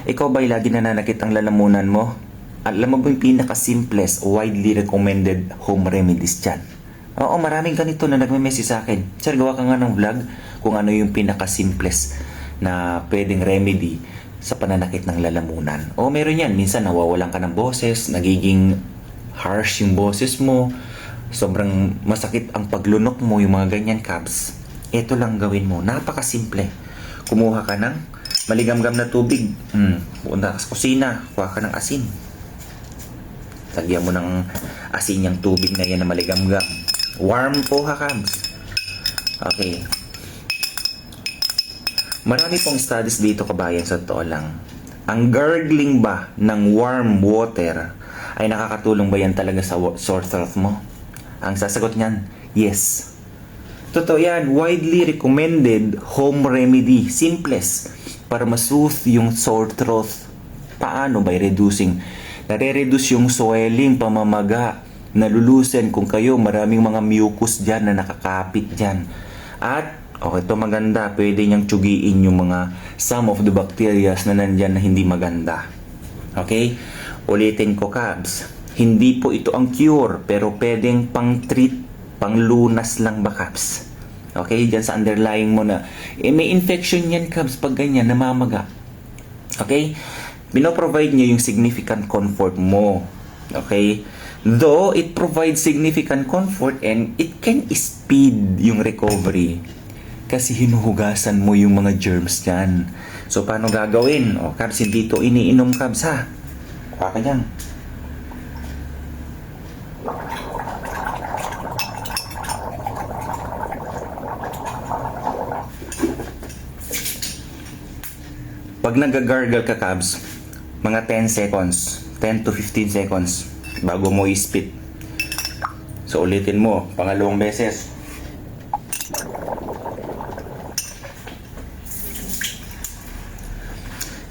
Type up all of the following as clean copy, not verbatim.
Ikaw ba'y lagi nananakit ang lalamunan mo? Alam mo ba yung pinaka-simplest, widely recommended home remedies dyan? Oo, maraming ganito na nagme-message sa akin. Sir, gawa ka nga ng vlog kung ano yung pinaka-simplest na pwedeng remedy sa pananakit ng lalamunan. O meron yan, minsan nawawalan ka ng boses, nagiging harsh yung boses mo, sobrang masakit ang paglunok mo, yung mga ganyan, Kabs. Ito lang gawin mo, napakasimple. Kumuha ka ng maligamgam na tubig. Punta ka sa kusina, kuha ka ng asin. Lagyan mo ng asin yung tubig na yan na maligamgam. Warm po ha, Kabs. Okay. Marami pong studies dito, kabayan, sa totoo lang. Ang gargling ba ng warm water ay nakakatulong ba yan talaga sa sore throat mo? Ang sasagot niyan, yes. Totoo yan, widely recommended home remedy. Simplest para ma-soothe yung sore throat. Paano? By reducing. Nare-reduce yung swelling, pamamaga, nalulusen kung kayo maraming mga mucus dyan na nakakapit dyan. At, okay, ito maganda, pwede niyang tsugiin yung mga some of the bacteria na nandyan na hindi maganda. Okay? Ulitin ko, Kabs. Hindi po ito ang cure, pero pwedeng pang-treat, pang-lunas lang ba, Kabs? Okay, dyan sa underlying mo na, may infection yan, Kabs, pag ganyan, namamaga. Okay? Pinoprovide niya yung significant comfort mo. Okay? Though, it provides significant comfort and it can speed yung recovery. Kasi hinuhugasan mo yung mga germs dyan. So, paano gagawin? O, Kabs, hindi ito iniinom, Kabs, ha? Kuha ka dyan. Pag nag-gargle ka, Kabs, mga 10 seconds, 10 to 15 seconds bago mo i-spit. So, ulitin mo, pangalawang beses.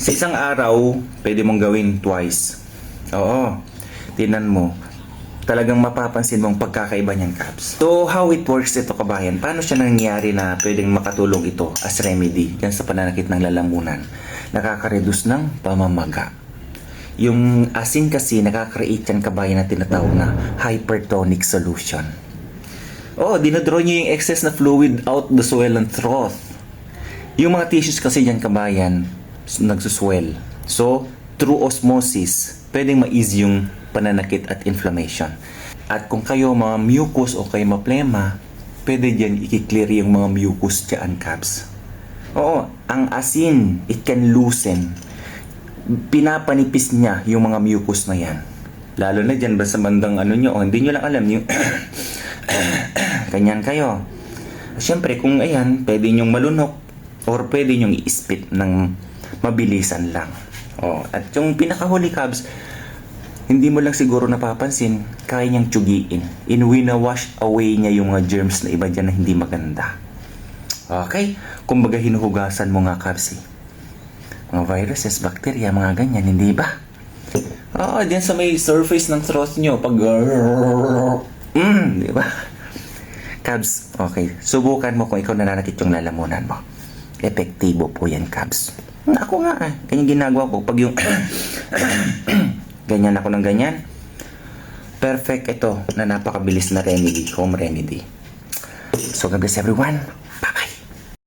Sa isang araw, pwede mong gawin twice. Oo, tinan mo. Talagang mapapansin mong pagkakaiba niyang, Kabs. So, how it works ito, kabayan? Paano siya nangyari na pwedeng makatulong ito as remedy dyan sa pananakit ng lalamunan? Nakaka-reduce ng pamamaga. Yung asin kasi nakaka-create yan, kabayan, na tinatawag na hypertonic solution. Oo, dinadraw niyo yung excess na fluid out the swollen throat. Yung mga tissues kasi dyan, kabayan, nagsuswell. So, through osmosis, pwedeng ma-ease yung pananakit at inflammation. At kung kayo mga mucus o kayo maplema, pwede dyan i-clear yung mga mucus dyan, Kabs. Oo, ang asin, it can loosen. Pinapanipis niya yung mga mucus na yan. Lalo na dyan ba sa bandang ano nyo, o hindi nyo lang alam yung kanyan kayo. Siyempre, kung ayan, pwede nyong malunok or pwede nyong i-spit ng mabilisan lang. At yung pinakahuli, Kabs, hindi mo lang siguro napapansin, kaya niyang tsugiin. Wina-wash away niya yung mga germs na iba dyan na hindi maganda. Okay? Kumbaga hinuhugasan mo nga, Kabs, mga viruses, bacteria, mga ganyan, hindi ba? Oo, dyan sa may surface ng throat nyo, pag di ba? Kabs, okay. Subukan mo kung ikaw nananakit yung lalamunan mo. Epektibo po yan, Kabs. Ako nga, ganyan ginagawa ko. Pag yung ganyan ako ng ganyan, perfect ito na napakabilis na remedy, home remedy. So, God bless everyone.